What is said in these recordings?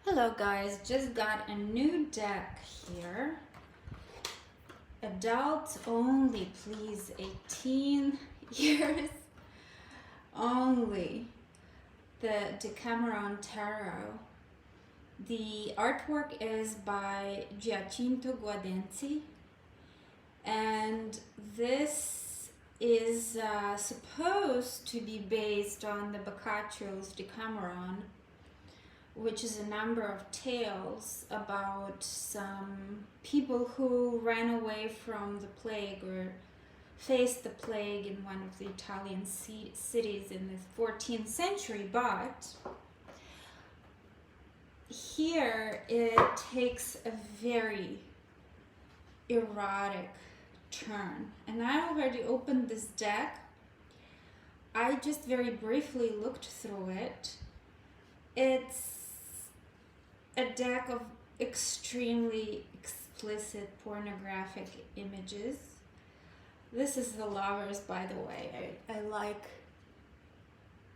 Hello guys, just got a new deck here. Adults only, please, 18 years only. The DECAMERON Tarot. The artwork is by Giacinto Guadenzi, and this is supposed to be based on the Boccaccio's DECAMERON, which is a number of tales about some people who ran away from the plague or faced the plague in one of the Italian cities in the 14th century. But here it takes a very erotic turn. And I already opened this deck. I just very briefly looked through it. It's a deck of extremely explicit pornographic images. This is the Lovers, by the way. I like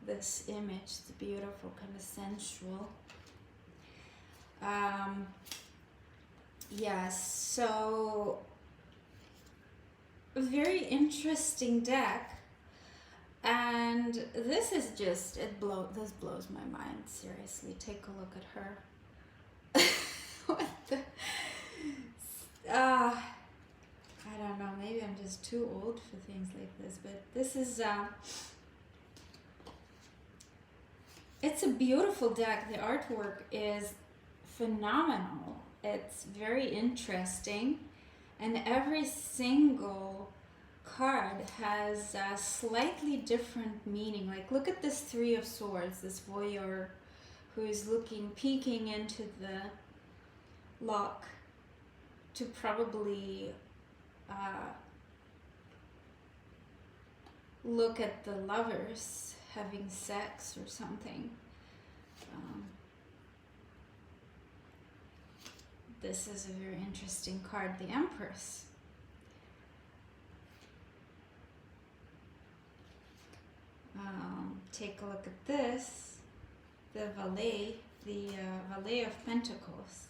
this image. It's beautiful, kind of sensual. Yes, so a very interesting deck. And this is just, this blows my mind, seriously. Take a look at her. What the? I don't know, maybe I'm just too old for things like this, but this is, it's a beautiful deck. The artwork is phenomenal. It's very interesting, and every single card has a slightly different meaning. Like, look at this Three of Swords, this voyeur who is peeking into the lock to probably look at the lovers having sex or something. This is a very interesting card, the Empress. Take a look at this, the Valet, Valet of Pentacles.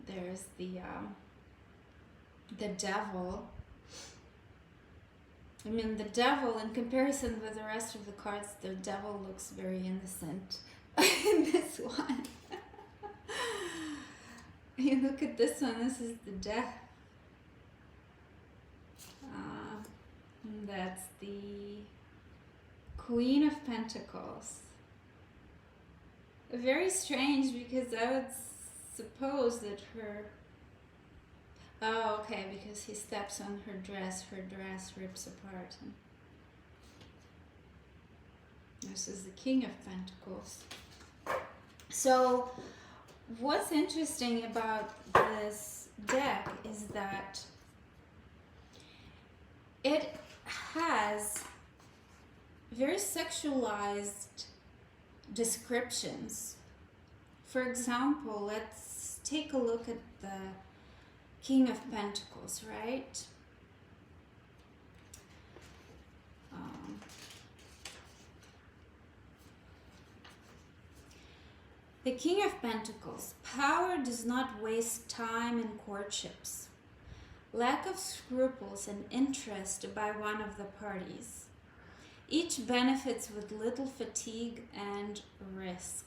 There's the Devil. I mean, the Devil, in comparison with the rest of the cards, the Devil looks very innocent in this one. You look at this one, this is the Death. That's the Queen of Pentacles. Very strange, because I would suppose that her... Oh, okay, because he steps on her dress rips apart. And this is the King of Pentacles. So, what's interesting about this deck is that it has very sexualized descriptions. For example, let's take a look at the King of Pentacles, right? The King of Pentacles. Power does not waste time in courtships. Lack of scruples and interest by one of the parties. Each benefits with little fatigue and risk.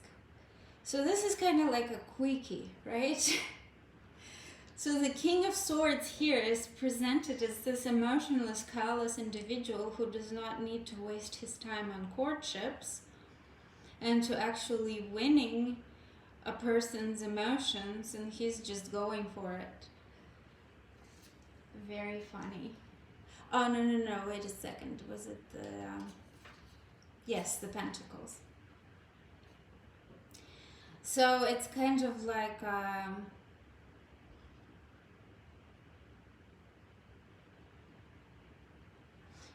So this is kind of like a quickie, right? So the King of Swords here is presented as this emotionless, callous individual who does not need to waste his time on courtships and to actually winning a person's emotions, and he's just going for it. Very funny. Oh, no, wait a second. Was it the... yes, the Pentacles. So it's kind of like...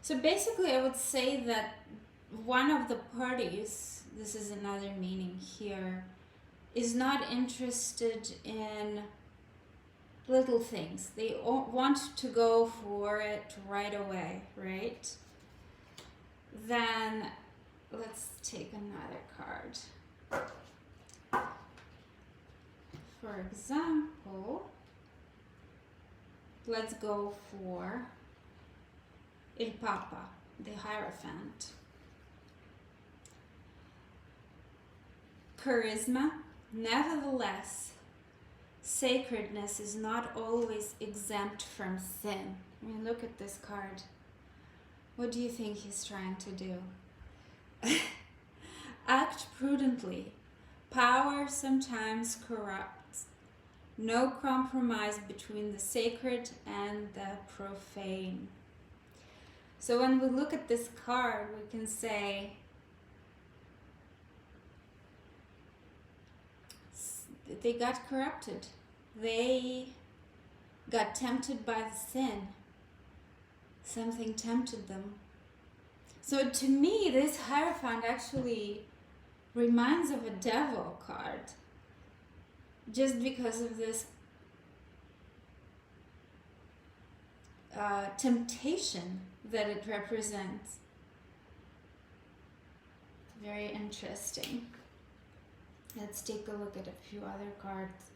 so basically I would say that one of the parties, this is another meaning here, is not interested in little things. They want to go for it right away, right? Then let's take another card. For example, let's go for Il Papa, the Hierophant. Charisma, nevertheless, sacredness is not always exempt from sin. I mean, look at this card. What do you think he's trying to do? Act prudently. Power sometimes corrupts. No compromise between the sacred and the profane. So when we look at this card, we can say they got corrupted. They got tempted by the sin. Something tempted them. So to me, this Hierophant actually reminds of a devil card, just because of this temptation that it represents. Very interesting. Let's take a look at a few other cards.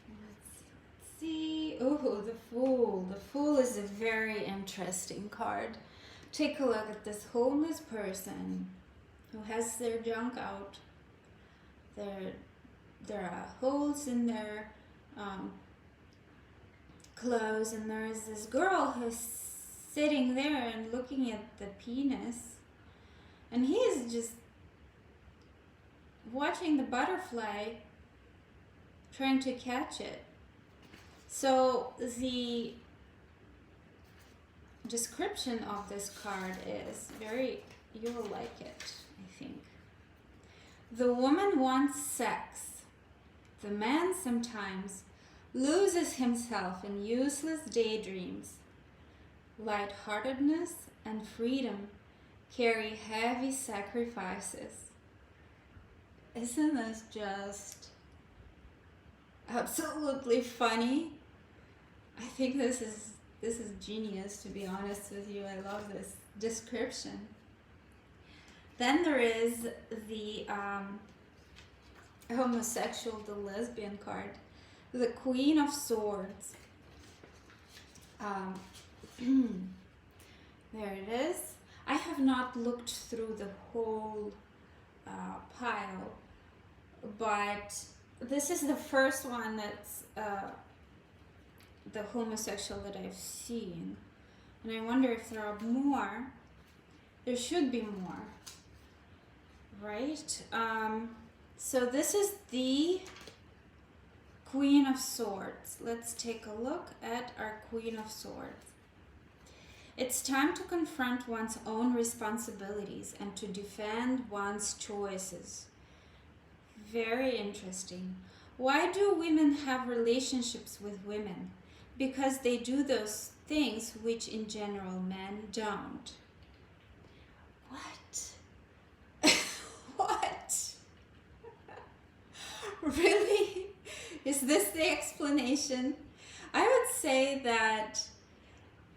Let's see. Oh, the Fool. The Fool is a very interesting card. Take a look at this homeless person who has their junk out. There are holes in their clothes, and there is this girl who's sitting there and looking at the penis, and he is just watching the butterfly, trying to catch it. So the description of this card is you'll like it, I think. The woman wants sex. The man sometimes loses himself in useless daydreams. Lightheartedness and freedom carry heavy sacrifices. Isn't this just absolutely funny? I think this is genius, to be honest with you. I love this description. Then there is the homosexual, the lesbian card, the Queen of Swords. There it is. I have not looked through the whole pile, but this is the first one that's the homosexual that I've seen, and I wonder if there are more. There should be more, right? So this is the Queen of Swords. Let's take a look at our Queen of Swords. It's time to confront one's own responsibilities and to defend one's choices. Very interesting. Why do women have relationships with women? Because they do those things which in general men don't. What? What? Really? Is this the explanation? I would say that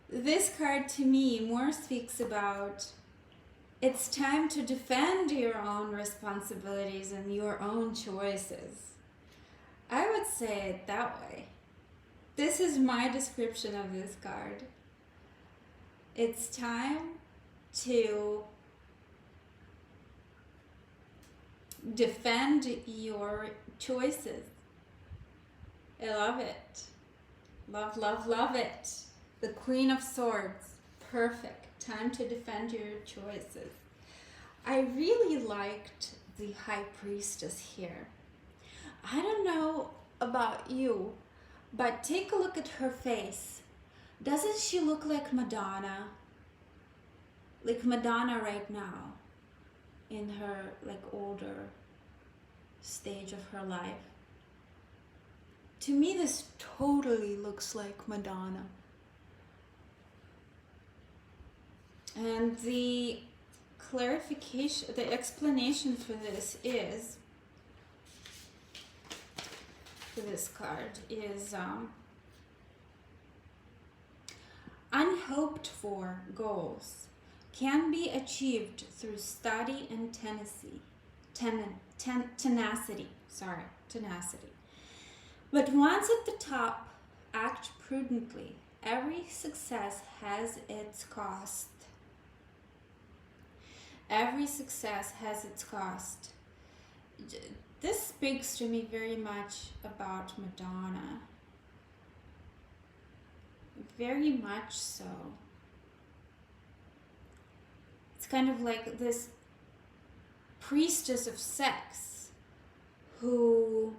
this card to me more speaks about it's time to defend your own responsibilities and your own choices. I would say it that way. This is my description of this card. It's time to defend your choices. I love it. Love, love, love it. The Queen of Swords. Perfect. Time to defend your choices. I really liked the High Priestess here. I don't know about you, but take a look at her face. Doesn't she look like Madonna? Like Madonna right now, in her older stage of her life. To me, this totally looks like Madonna. And the clarification, the explanation for this is, for this card, is unhoped for goals can be achieved through study and tenacity. But once at the top, act prudently. Every success has its cost. Every success has its cost. This speaks to me very much about Madonna. Very much so. It's kind of like this priestess of sex who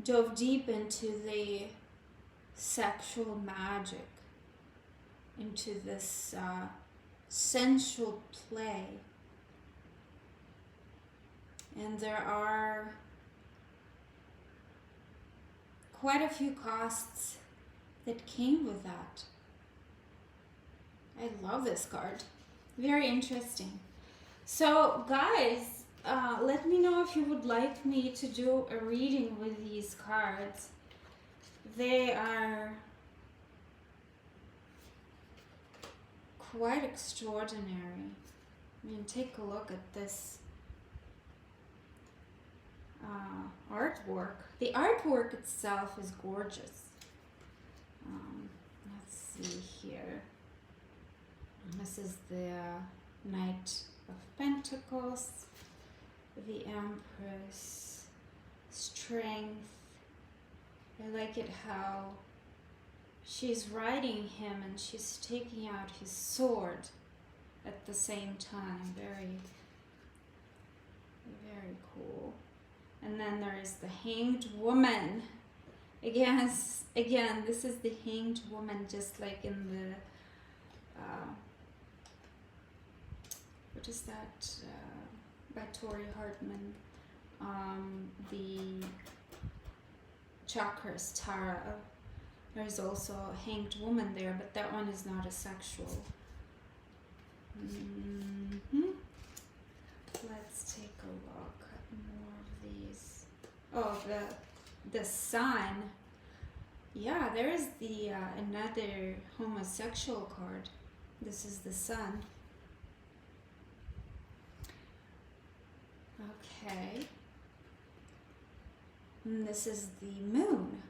dove deep into the sexual magic, into this sensual play. And there are quite a few costs that came with that. I love this card. Very interesting. So guys, let me know if you would like me to do a reading with these cards. They are quite extraordinary. I mean, take a look at this artwork. The artwork itself is gorgeous. Let's see here. This is the Knight of Pentacles, the Empress, Strength. I like it how she's riding him and she's taking out his sword at the same time. Very, very cool. And then there is the Hanged Woman. Again, this is the Hanged Woman, just like in the what is that by Tori Hartman, the Chakras Tarot. There's also a Hanged Woman there, but that one is not a sexual. Let's take a look at more of these. Oh, the Sun. Yeah, there is the another homosexual card. This is the Sun. Okay. And this is the Moon.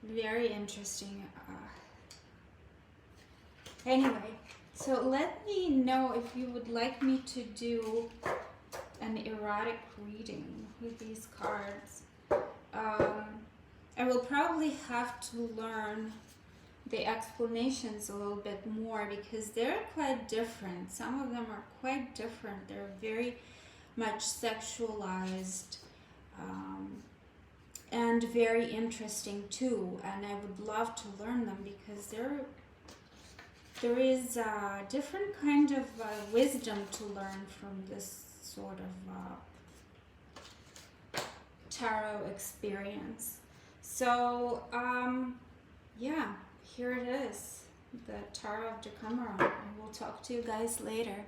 Very interesting. Anyway, so let me know if you would like me to do an erotic reading with these cards. I will probably have to learn the explanations a little bit more because they're quite different. Some of them are quite different. They're very much sexualized and very interesting too. And I would love to learn them because there is a different kind of wisdom to learn from this sort of tarot experience. So yeah, here it is, the Tarot of DECAMERON. I will talk to you guys later.